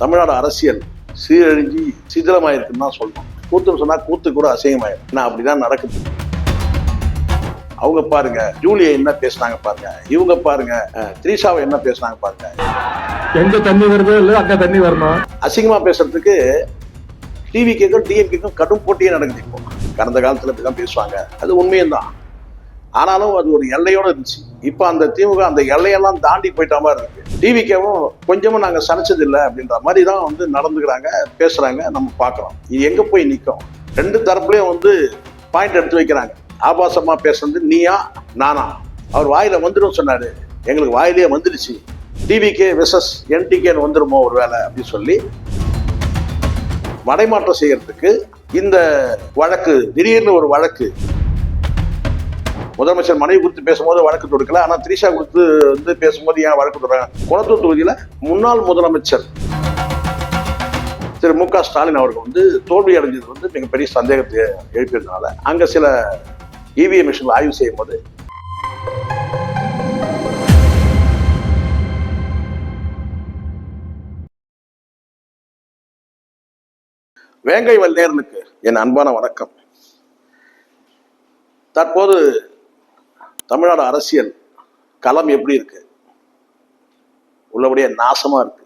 தமிழ்நாடு அரசியல் சீரழிஞ்சி சிதிலமாயிருக்குன்னு தான் சொல்லணும். கூத்துன்னு சொன்னா கூத்து கூட அசிங்கமாயிரும். நான் அப்படிதான் நடக்குது. அவங்க பாருங்க ஜூலியை என்ன பேசினாங்க பாருங்க, இவங்க பாருங்க த்ரீஷாவை என்ன பேசினாங்க பாருங்க. எங்க தண்ணி வருதோ இல்ல அங்க தண்ணி வரணும். அசிங்கமா பேசுறதுக்கு டிவிக்கும் டிஎம்கேக்கும் கடும் போட்டியே நடக்குது. இப்போ கடந்த காலத்துல இப்படிதான் பேசுவாங்க, அது உண்மையும் தான். ஆனாலும் அது ஒரு எல்லையோட இருந்துச்சு. இப்ப அந்த திமுக அந்த எல்லையெல்லாம் தாண்டி போயிட்ட மாதிரி இருக்கு. டிவிக்கவும் கொஞ்சமும் நாங்க சமைச்சது இல்லை அப்படின்ற மாதிரி தான் வந்து நடந்துக்கிறாங்க, பேசுறாங்க, நம்ம பாக்குறோம். இது எங்க போய் நிற்கும்? ரெண்டு தரப்புலையும் வந்து பாயிண்ட் எடுத்து வைக்கிறாங்க. ஆபாசமா பேசுறது நீயா நானா? அவர் வாயில வந்துடும் சொன்னாரு, எங்களுக்கு வாயிலேயே வந்துடுச்சு. டிவிகே வெர்சஸ் என்டிகேன்னு வந்துருமோ ஒரு வேலை அப்படின்னு சொல்லி மடைமாற்றம் செய்யறதுக்கு இந்த வழக்கு, திடீர்னு ஒரு வழக்கு. முதலமைச்சர் மனைவி குறித்து பேசும்போது வழக்கு தொடுக்கல, ஆனா த்ரீஷா குறித்து வந்து பேசும்போது ஏன் வழக்கு தொடுறாங்க? குளத்தூர் தொகுதியில முன்னாள் முதலமைச்சர் திரு மு க ஸ்டாலின் அவர்கள் வந்து தோல்வி அடைஞ்சது வந்து மிகப்பெரிய சந்தேகத்தை எழுப்பியதுனால அங்க சில இவிஎம் மிஷின்கள் ஆய்வு செய்யும் போது வேங்கை வல்லேரனுக்கு என் அன்பான வணக்கம். தற்போது தமிழ்நாடு அரசியல் களம் எப்படி இருக்கு? உள்ளபடியே நாசமா இருக்கு.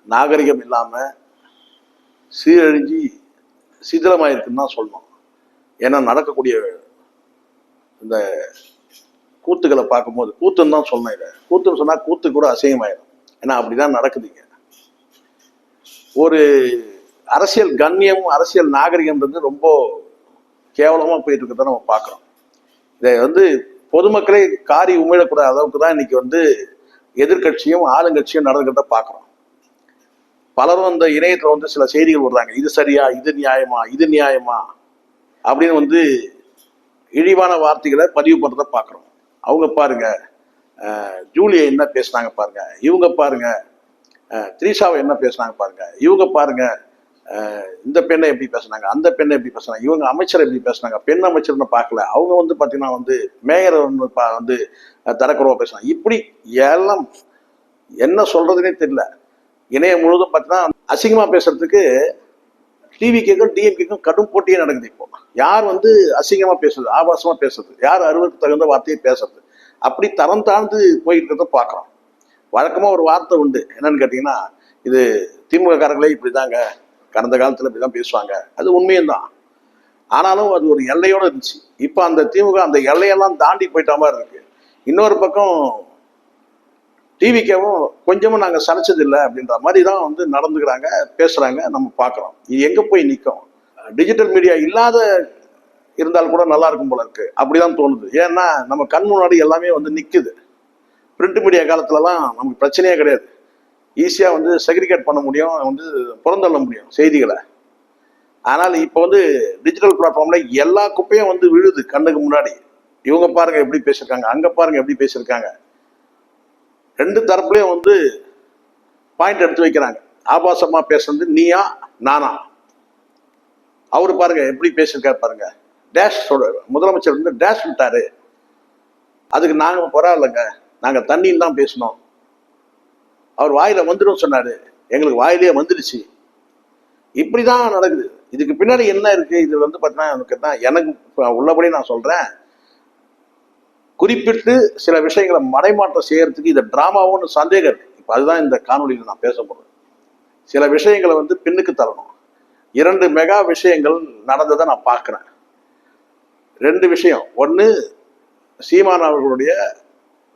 நாகரிகம் இல்லாம சீரழிஞ்சி சிதிலமாயிருக்குன்னு தான் சொல்லணும். ஏன்னா நடக்கக்கூடிய இந்த கூத்துக்களை பார்க்கும்போது, கூத்துன்னு தான் சொல்லணும். இதை கூத்துன்னு சொன்னா கூத்து கூட அசிங்கமாயிடும். ஏன்னா அப்படிதான் நடக்குதுங்க. ஒரு அரசியல் கண்ணியம், அரசியல் நாகரிகம்ன்றது ரொம்ப கேவலமா போயிட்டு இருக்கிறத நம்ம பார்க்கிறோம். இதை வந்து பொதுமக்களே காரி உமிழக்கூடாத அளவுக்கு தான் இன்னைக்கு வந்து எதிர்கட்சியும் ஆளுங்கட்சியும் நடந்துக்கிறத பார்க்கிறோம். பலரும் இந்த இணையத்துல வந்து சில செய்திகள் விடுறாங்க, இது சரியா, இது நியாயமா, இது நியாயமா அப்படின்னு வந்து இழிவான வார்த்தைகளை பதிவு பண்றத பார்க்கிறோம். அவங்க பாருங்க ஜூலியை என்ன பேசினாங்க பாருங்க, இவங்க பாருங்க த்ரீஷாவை என்ன பேசினாங்க பாருங்க, இவங்க பாருங்க இந்த பெண்ணை எப்படி பேசுனாங்க, அந்த பெண்ணை எப்படி பேசுனாங்க, இவங்க அமைச்சர் எப்படி பேசுனாங்க, பெண் அமைச்சர்னு பார்க்கல, அவங்க வந்து பார்த்தீங்கன்னா வந்து மேயர் வந்து தரக்குறவா பேசுனாங்க. இப்படி எல்லாம் என்ன சொல்றதுன்னே தெரியல. இணையம் முழுவதும் பார்த்தீங்கன்னா அசிங்கமா பேசுறதுக்கு டிவிக்கும் டிஎம்கேக்கும் கடும் போட்டியே நடக்குது. இப்போ யார் வந்து அசிங்கமா பேசுறது, ஆபாசமா பேசுறது, யார் அறுவருக்கு தகுந்த வார்த்தையை பேசுறது, அப்படி தரம் தாழ்ந்து போயிட்டு இருக்கிறத பார்க்குறோம். வழக்கமா ஒரு வார்த்தை உண்டு, என்னன்னு கேட்டீங்கன்னா, இது திமுக காரங்களே இப்படிதாங்க, கடந்த காலத்துல இப்படிதான் பேசுவாங்க, அது உண்மையும் தான். ஆனாலும் அது ஒரு எல்லையோட இருந்துச்சு. இப்ப அந்த திமுக அந்த எல்லையெல்லாம் தாண்டி போயிட்ட மாதிரி இருக்கு. இன்னொரு பக்கம் டிவிக்கவும் கொஞ்சமும் நாங்க சமைச்சது இல்லை அப்படின்ற மாதிரி தான் வந்து நடந்துக்கிறாங்க, பேசுறாங்க, நம்ம பார்க்குறோம். இது எங்க போய் நிற்கும்? டிஜிட்டல் மீடியா இல்லாத இருந்தால் கூட நல்லா இருக்கும் போல இருக்கு, அப்படிதான் தோணுது. ஏன்னா நம்ம கண் முன்னாடி எல்லாமே வந்து நிக்குது. பிரிண்ட் மீடியா காலத்துலலாம் நமக்கு பிரச்சனையே கிடையாது. ஈஸியா வந்து செக்ரிகேட் பண்ண முடியும், வந்து புறந்தள்ள முடியும் செய்திகளை. ஆனால் இப்போ வந்து டிஜிட்டல் பிளாட்ஃபார்ம்ல எல்லா குப்பையும் வந்து விழுது கண்ணுக்கு முன்னாடி. இவங்க பாருங்க எப்படி பேசியிருக்காங்க, அங்க பாருங்க எப்படி பேசியிருக்காங்க. ரெண்டு தரப்புலையும் வந்து பாயிண்ட் எடுத்து வைக்கிறாங்க. ஆபாசமா பேசுறது நீயா நானா? அவரு பாருங்க எப்படி பேசியிருக்காரு பாருங்க. டேஷ் முதலமைச்சர் வந்து டேஷ் விட்டாரு, அதுக்கு நாங்க பரவாயில்லைங்க, நாங்க தண்ணின்னு தான் பேசணும். அவர் வாயில வந்துடும் சொன்னாரு, எங்களுக்கு வாயிலேயே வந்துடுச்சு. இப்படிதான் நடக்குது. இதுக்கு பின்னாடி என்ன இருக்கு? இது வந்து பார்த்தீங்கன்னா எனக்கு உள்ளபடி நான் சொல்றேன், குறிப்பிட்டு சில விஷயங்களை மடைமாற்றம் செய்யறதுக்கு இது டிராமாவும் சந்தேகம் இருக்கு. இப்ப அதுதான் இந்த காணொலியில் நான் பேச போறேன். சில விஷயங்களை வந்து பின்னுக்கு தரணும். 2 மெகா விஷயங்கள் நடந்ததை நான் பார்க்கிறேன். 2 விஷயம். ஒன்று, சீமான் அவர்களுடைய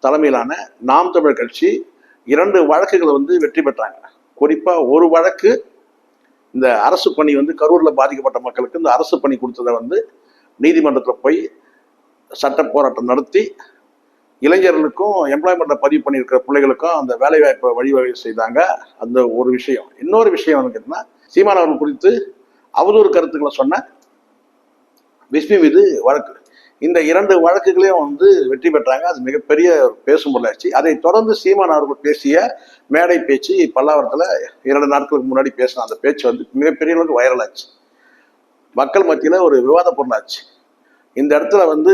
தலைமையிலான நாம் தமிழர் கட்சி 2 வழக்குகளை வந்து வெற்றி பெற்றாங்க. குறிப்பா ஒரு வழக்கு, இந்த அரசு பணி வந்து கரூர்ல பாதிக்கப்பட்ட மக்களுக்கு இந்த அரசு பணி கொடுத்ததை வந்து நீதிமன்றத்தில் போய் சட்ட போராட்டம் நடத்தி இளைஞர்களுக்கும் எம்ப்ளாய்மெண்ட்ல பதிவு பண்ணியிருக்கிற பிள்ளைகளுக்கும் அந்த வேலை வாய்ப்பை வழிவகை செய்தாங்க. அந்த ஒரு விஷயம். இன்னொரு விஷயம் வந்து கேட்டீங்கன்னா, சீமான் அவர்கள் குறித்து அவதூறு கருத்துக்களை சொன்ன விஸ்மி மீது வழக்கு. இந்த 2 வழக்குகளையும் வந்து வெற்றி பெற்றாங்க. அது மிகப்பெரிய பேசும் பொருளாச்சு. அதை தொடர்ந்து சீமான் அவர்கள் பேசிய மேடை பேச்சு பல்லாவரத்துல 2 நாட்களுக்கு முன்னாடி பேசின அந்த பேச்சு வந்து மிகப்பெரிய அளவுக்கு வைரல் ஆச்சு. மக்கள் மத்தியில ஒரு விவாத பொருளாச்சு. இந்த இடத்துல வந்து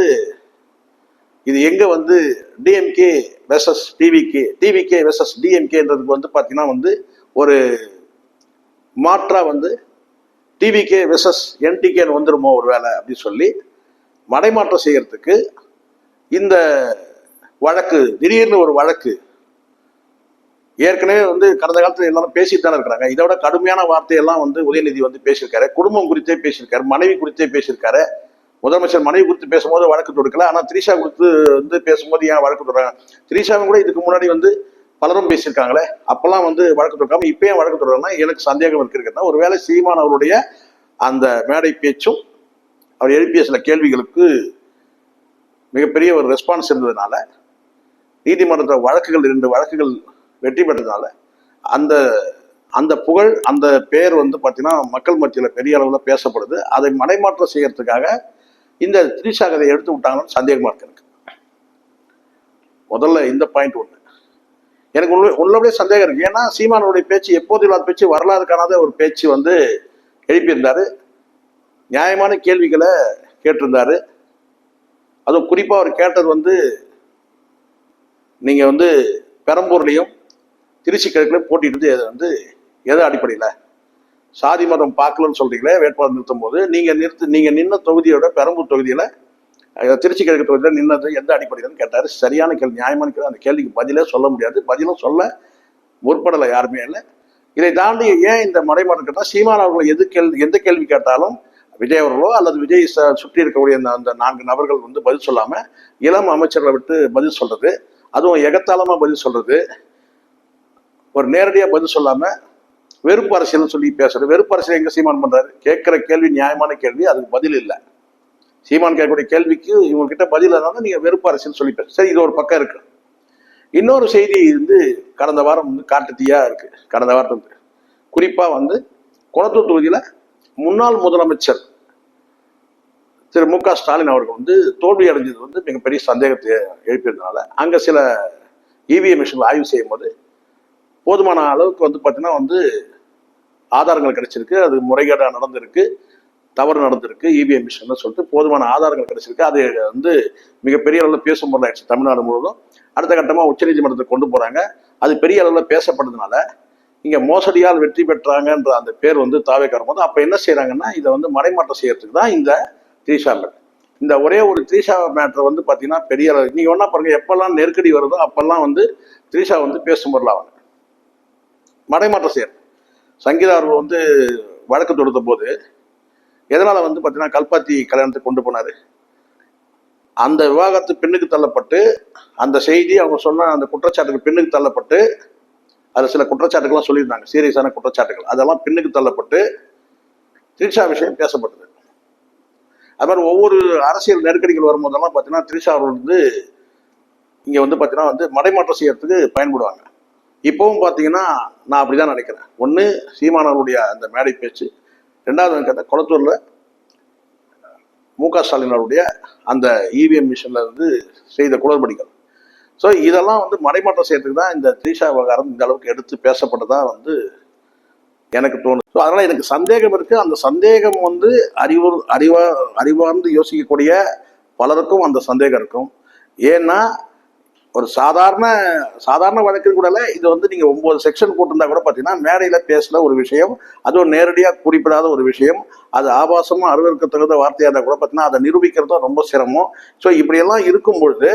இது எங்க வந்து டிஎம்கே வெர்சஸ் டிவிகே வெர்சஸ் டிஎம்கேன்றதுக்கு வந்து பாத்தீங்கன்னா வந்து ஒரு மாற்றா வந்து டிவிகே வெர்சஸ் என்டிகேன்னு வந்துருமோ ஒரு வேலை அப்படின்னு சொல்லி மடைமாற்றம் செய்யறதுக்கு இந்த வழக்கு, திடீர்னு ஒரு வழக்கு, ஏற்கனவே வந்து கடந்த காலத்துல எல்லாரும் பேசிட்டு தானே இருக்கிறாங்க. இதை விட கடுமையான வார்த்தையெல்லாம் வந்து உதயநிதி வந்து பேசியிருக்காரு. குடும்பம் குறித்தே பேசியிருக்காரு, மனைவி குறித்தே பேசியிருக்காரு. முதலமைச்சர் மனைவி குறித்து பேசும்போது வழக்கு தொடுக்கல, ஆனா திரிஷா குறித்து வந்து பேசும்போது ஏன் வழக்கு தொடுறாங்க? திரிஷாவும் கூட இதுக்கு முன்னாடி வந்து பலரும் பேசியிருக்காங்களே, அப்பெல்லாம் வந்து வழக்கு தொடுக்காம இப்ப ஏன் வழக்கு தொடுறாங்கன்னா எனக்கு சந்தேகம் இருக்கிறது. ஒருவேளை சீமான் அவருடைய அந்த மேடை பேச்சும் அவர் எழுப்பிய சில கேள்விகளுக்கு மிகப்பெரிய ஒரு ரெஸ்பான்ஸ் இருந்ததுனால, நீதிமன்ற வழக்குகள் 2 வழக்குகள் வெற்றி பெற்றதுனால அந்த அந்த புகழ், அந்த பேர் வந்து பார்த்தீங்கன்னா மக்கள் மத்தியில் பெரிய அளவில் பேசப்படுது. அதை மடைமாற்றம் செய்யறதுக்காக இந்த திரிஷா கதையை எடுத்து விட்டாங்கன்னு சந்தேகமா இருக்கு எனக்கு. முதல்ல இந்த பாயிண்ட் ஒன்று எனக்கு உள்ளபடியே சந்தேகம் இருக்கு. ஏன்னா சீமானுடைய பேச்சு எப்போது இல்லாத பேச்சு, வரலாறு காணாத ஒரு பேச்சு வந்து எழுப்பியிருந்தாரு. நியாயமான கேள்விகளை கேட்டிருந்தாரு. அதுவும் குறிப்பா அவர் கேட்டது வந்து, நீங்க வந்து பெரம்பூர்லையும் திருச்சி கிழக்குலையும் போட்டிட்டு வந்து எது அடிப்படையில் சாதி மதம் பார்க்கலன்னு சொல்றீங்களே வேட்பாளர் நிறுத்தும் போது, நீங்க நின்ன தொகுதியோட பெரம்பூர் தொகுதியில திருச்சி கிழக்கு தொகுதியில் நின்னது எந்த அடிப்படையில்னு கேட்டாரு. சரியான கேள்வி, நியாயமான கேள்வி. அந்த கேள்விக்கு பதிலே சொல்ல முடியாது, பதிலும் சொல்ல முற்படலை யாருமே இல்லை. இதை தாண்டி ஏன் இந்த மடைமாற்றம் கேட்டால், சீமான் அவர்களை எந்த கேள்வி கேட்டாலும் விஜய் அவர்களோ அல்லது விஜய் சுற்றி இருக்கக்கூடிய அந்த 4 நபர்கள் வந்து பதில் சொல்லாம இளம் அமைச்சர்களை விட்டு பதில் சொல்றது, அதுவும் எகத்தாளமா பதில் சொல்றது, ஒரு நேரடியா பதில் சொல்லாம வெறுப்பு அரசியல் சொல்லி பேசுறது. வெறுப்பு அரசியல் எங்க சீமான் பண்றாரு? கேட்கிற கேள்வி நியாயமான கேள்வி, அதுக்கு பதில் இல்லை. சீமான் கேட்கக்கூடிய கேள்விக்கு இவங்க கிட்ட பதில் இல்லைனாலும் நீங்க வெறுப்பு அரசியல் சொல்லி பேச. சரி, இது ஒரு பக்கம் இருக்கு. இன்னொரு செய்தி வந்து கடந்த வாரம் வந்து காட்டுத்தீயா இருக்கு. கடந்த வாரத்துக்கு குறிப்பா வந்து குளத்தூர் தொகுதியில முன்னாள் முதலமைச்சர் திரு மு க ஸ்டாலின் அவர்கள் வந்து தோல்வி அடைஞ்சது வந்து மிகப்பெரிய சந்தேகத்தை எழுப்பியிருந்தனால அங்க சில இவிஎம் மிஷின்கள் ஆய்வு செய்யும் போது போதுமான அளவுக்கு வந்து பார்த்தீங்கன்னா வந்து ஆதாரங்கள் கிடைச்சிருக்கு. அது முறைகேடாக நடந்திருக்கு, தவறு நடந்திருக்கு இவிஎம் மிஷின் சொல்லிட்டு போதுமான ஆதாரங்கள் கிடைச்சிருக்கு. அது வந்து மிகப்பெரிய அளவில் பேசும் பொருள் ஆயிடுச்சு தமிழ்நாடு முழுவதும். அடுத்த கட்டமாக உச்சநீதிமன்றத்துக்கு கொண்டு போறாங்க. அது பெரிய அளவில் பேசப்படுறதுனால இங்க மோசடியால் வெற்றி பெற்றாங்கன்ற அந்த பேர் வந்து தாவேக்காரும் போது அப்ப என்ன செய்யறாங்கன்னா, இதை வந்து மடைமாற்றம் செய்யறதுக்கு தான் இந்த திரிஷா மேட்டர். இந்த ஒரே ஒரு திரிஷா மேட்டர் வந்து பாத்தீங்கன்னா பெரிய அளவு நீங்க ஒன்னா பாருங்க, எப்பெல்லாம் நெருக்கடி வருதோ அப்பெல்லாம் வந்து திரிஷா வந்து பேசும் பொருள் ஆவாங்க. மடைமாற்றம் செய்யறது. சங்கீதா அவர்கள் வந்து வழக்கு தொடுத்த போது எதனால வந்து பாத்தீங்கன்னா கல்பாத்தி கல்யாணத்துக்கு கொண்டு போனாரு? அந்த விவாகரத்து பெண்ணுக்கு தள்ளப்பட்டு அந்த செய்தி அவங்க சொன்ன அந்த குற்றச்சாட்டுக்கு பெண்ணுக்கு தள்ளப்பட்டு, அது சில குற்றச்சாட்டுகள்லாம் சொல்லியிருந்தாங்க, சீரியஸான குற்றச்சாட்டுகள், அதெல்லாம் பெண்ணுக்கு தள்ளப்பட்டு திரிஷா விஷயம் பேசப்பட்டது. அது மாதிரி ஒவ்வொரு அரசியல் நெருக்கடிகள் வரும்போதெல்லாம் பார்த்தீங்கன்னா திரிஷா அவர்கள் வந்து இங்க வந்து பார்த்தீங்கன்னா வந்து மடைமாற்றம் செய்யறதுக்கு பயன்படுவாங்க. இப்பவும் பார்த்தீங்கன்னா நான் அப்படிதான் நினைக்கிறேன். ஒன்று சீமானவருடைய அந்த மேடை பேச்சு, 2வது குளத்தூர்ல மு க ஸ்டாலின் அவருடைய அந்த இவிஎம் மிஷின்ல இருந்து செய்த குளறுபடிகள். ஸோ இதெல்லாம் வந்து மடைமாற்றம் செய்யறதுக்கு தான் இந்த திரிஷா விவகாரம் இந்த அளவுக்கு எடுத்து பேசப்பட்டதா வந்து எனக்கு தோணுது. ஸோ அதனால எனக்கு சந்தேகம் இருக்கு. அந்த சந்தேகம் வந்து அறிவார்ந்து யோசிக்கக்கூடிய பலருக்கும் அந்த சந்தேகம் இருக்கும். ஏன்னா ஒரு சாதாரண வழக்கில் கூட இது வந்து நீங்க 9 செக்ஷன் போட்டிருந்தா கூட பாத்தீங்கன்னா மேடையில பேசல ஒரு விஷயம், அதுவும் நேரடியா குறிப்பிடாத ஒரு விஷயம், அது ஆபாசமா அருவருக்கத்தகுந்த வார்த்தையா இருந்தா கூட பாத்தீங்கன்னா அதை நிரூபிக்கிறதும் ரொம்ப சிரமம். ஸோ இப்படியெல்லாம் இருக்கும் பொழுது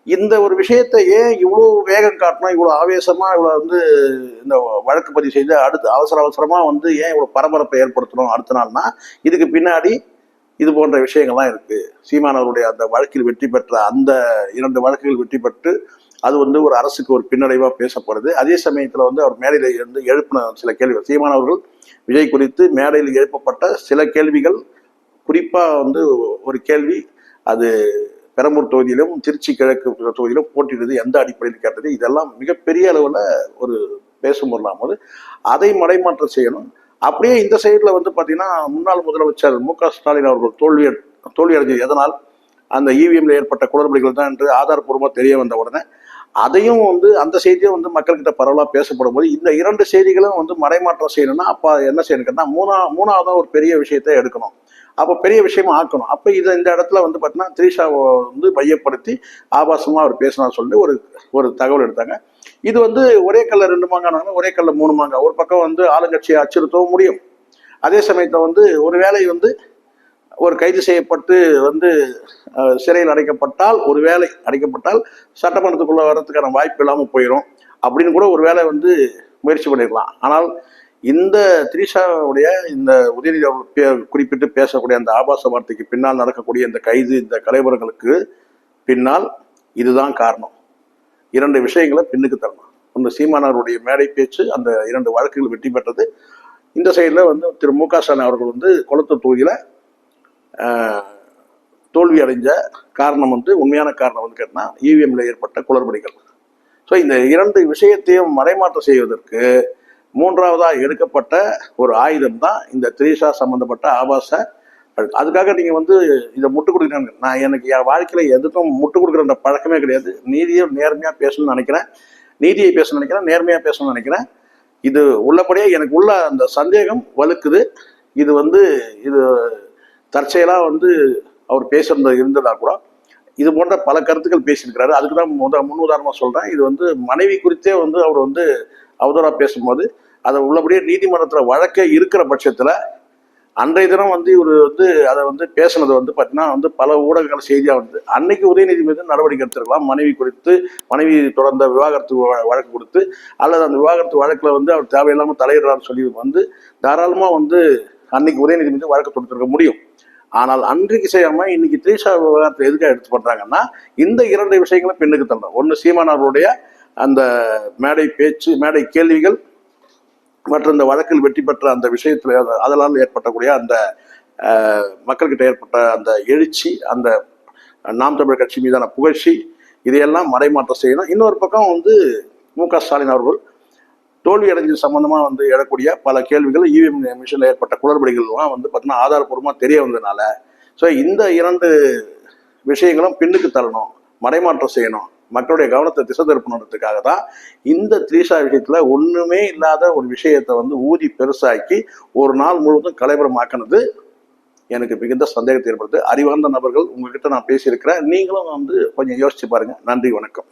இந்த ஒரு விஷயத்தை ஏன் இவ்வளோ வேகம் காட்டணும், இவ்வளோ ஆவேசமா இவ்வளோ வந்து இந்த வழக்கு பதிவு செய்து அடுத்து அவசரமா வந்து ஏன் இவ்வளோ பரபரப்பை ஏற்படுத்தணும் அடுத்த நாள்னா, இதுக்கு பின்னாடி இது போன்ற விஷயங்கள்லாம் இருக்கு. சீமானவருடைய அந்த வழக்கில் வெற்றி பெற்ற அந்த 2 வழக்குகள் வெற்றி பெற்று அது வந்து ஒரு அரசுக்கு ஒரு பின்னடைவா பேசப்படுது. அதே சமயத்துல வந்து அவர் மேடையில இருந்து எழுப்பின சில கேள்விகள், சீமானவர்கள் விஜய் குறித்து மேடையில் எழுப்பப்பட்ட சில கேள்விகள், குறிப்பா வந்து ஒரு கேள்வி, அது பெரம்பூர் தொகுதியிலும் திருச்சி கிழக்கு தொகுதியிலும் போட்டியிடுது எந்த அடிப்படையில் கேட்டது, இதெல்லாம் மிகப்பெரிய அளவுல ஒரு பேசும் பொருளாம் போது அதை மடைமாற்றம் செய்யணும். அப்படியே இந்த சைட்ல வந்து பாத்தீங்கன்னா முன்னாள் முதலமைச்சர் மு க ஸ்டாலின் அவர்கள் தோல்வி அடைஞ்சது எதனால், அந்த இவிஎம்ல ஏற்பட்ட குளறுபடிகள் தான் என்று ஆதாரப்பூர்வமா தெரிய வந்த உடனே அதையும் வந்து அந்த செய்தியும் வந்து மக்கள்கிட்ட பரவலா பேசப்படும் போது இந்த 2 செய்திகளும் வந்து மடைமாற்றம் செய்யணும்னா அப்ப என்ன செய்யணும்னா மூணாவதா ஒரு பெரிய விஷயத்தை எடுக்கணும். அப்போ பெரிய விஷயமா ஆக்கணும். அப்ப இந்த இடத்துல வந்து பாத்தீங்கன்னா திரிஷாவை வந்து மையப்படுத்தி ஆபாசமா அவர் பேசினா சொல்லிட்டு ஒரு தகவல் எடுத்தாங்க. இது வந்து ஒரே கல்ல 2 மாங்காய், ஒரே கல்ல 3 மாங்காய். ஒரு பக்கம் வந்து ஆளுங்கட்சியை அச்சுறுத்தவும் முடியும், அதே சமயத்தில் வந்து ஒருவேளை வந்து ஒரு கைது செய்யப்பட்டு வந்து சிறையில் அடைக்கப்பட்டால், ஒருவேளை அடைக்கப்பட்டால் சட்டமன்றத்துக்குள்ள வர்றதுக்கான வாய்ப்பு இல்லாமல் போயிடும் அப்படின்னு கூட ஒரு வேளை வந்து முயற்சி பண்ணிடலாம். ஆனால் இந்த திரிஷாவுடைய இந்த உதயநிதி அவர்கள் குறிப்பிட்டு பேசக்கூடிய அந்த ஆபாச வார்த்தைக்கு பின்னால் நடக்கக்கூடிய இந்த கைது, இந்த கலைவரங்களுக்கு பின்னால் இதுதான் காரணம். 2 விஷயங்களை பின்னுக்கு தரணும். ஒன்று சீமானவருடைய மேடை பேச்சு, அந்த 2 வழக்குகள் வெற்றி பெற்றது. இந்த சைடில் வந்து திரு மு.க. ஸ்டாலின் அவர்கள் வந்து கொளத்தூர் தொகுதியில் தோல்வி அடைஞ்ச காரணம் வந்து, உண்மையான காரணம் வந்து கேட்டால் இவிஎம்ல ஏற்பட்ட குளறுபடிகள். ஸோ இந்த 2 விஷயத்தையும் மறைமாற்றம் செய்வதற்கு 3வதாக எடுக்கப்பட்ட ஒரு ஆயுதம் தான் இந்த திரிஷா சம்பந்தப்பட்ட ஆபாச. அதுக்காக நீங்க வந்து இதை முட்டு கொடுக்குறாங்க. நான் எனக்கு என் வாழ்க்கையில எதுக்கும் முட்டு கொடுக்குற பழக்கமே கிடையாது. நீதியை நேர்மையா பேசணும்னு நினைக்கிறேன், நீதியை பேசணும்னு நினைக்கிறேன், நேர்மையா பேசணும்னு நினைக்கிறேன். இது உள்ளபடியே எனக்கு உள்ள அந்த சந்தேகம் வலுக்குது. இது வந்து இது தற்செயலா வந்து அவர் பேசுறது இருந்ததா கூட இது போன்ற பல கருத்துக்கள் பேசியிருக்கிறாரு. அதுக்கு தான் முன் உதாரணமா சொல்றேன். இது வந்து மனைவி குறித்தே வந்து அவர் வந்து அவதூறா பேசும்போது அதை உள்ளபடியே நீதிமன்றத்தில் வழக்கே இருக்கிற பட்சத்தில் அன்றைய தினம் வந்து இவர் வந்து அதை வந்து பேசுனது வந்து பார்த்தீங்கன்னா வந்து பல ஊடகங்கள் செய்தியாக வந்து அன்னைக்கு உதயநிதி மீது நடவடிக்கை எடுத்திருக்கலாம். மனைவி தொடர்ந்த விவாகரத்து வழக்கு கொடுத்து, அல்லது அந்த விவாகரத்து வழக்கில் வந்து அவர் தேவையில்லாமல் தலையிடுறான்னு சொல்லி வந்து தாராளமாக வந்து அன்னைக்கு உதயநிதி மீது வழக்கு தொடுத்திருக்க முடியும். ஆனால் அன்றைக்கு செய்யாமல் இன்னைக்கு திரிஷா விவகாரத்தை எதுக்காக எடுத்து பண்றாங்கன்னா, இந்த 2 விஷயங்களும் பெண்ணுக்கு தரணும். ஒன்று சீமானவருடைய அந்த மேடை பேச்சு, மேடை கேள்விகள் மற்றும் இந்த வழக்கில் வெற்றி பெற்ற அந்த விஷயத்துல அதனால் ஏற்பட்டக்கூடிய அந்த மக்கள்கிட்ட ஏற்பட்ட அந்த எழுச்சி, அந்த நாம் தமிழர் கட்சி மீதான புகழ்ச்சி, இதையெல்லாம் மறைமாற்றம் செய்யணும். இன்னொரு பக்கம் வந்து மு.க. ஸ்டாலின் அவர்கள் தோல்வி அடைஞ்சது சம்பந்தமா வந்து எழக்கூடிய பல கேள்விகள், இவிஎம் மிஷினில் ஏற்பட்ட குளறுபடிகள்லாம் வந்து பார்த்தீங்கன்னா ஆதாரப்பூர்வமாக தெரிய வந்ததுனால, ஸோ இந்த 2 விஷயங்களும் பின்னுக்கு தள்ளணும், மறைமாற்றம் செய்யணும், மக்களுடைய கவனத்தை திசை திருப்பணுன்றதுக்காக தான் இந்த திரிஷா விஷயத்துல ஒண்ணுமே இல்லாத ஒரு விஷயத்தை வந்து ஊதி பெருசாக்கி ஒரு நாள் முழுவதும் கலைபுரமாக்கினது எனக்கு மிகுந்த சந்தேகத்தை ஏற்படுது. அறிவார்ந்த நபர்கள் உங்ககிட்ட நான் பேசியிருக்கிறேன், நீங்களும் வந்து கொஞ்சம் யோசிச்சு பாருங்க. நன்றி, வணக்கம்.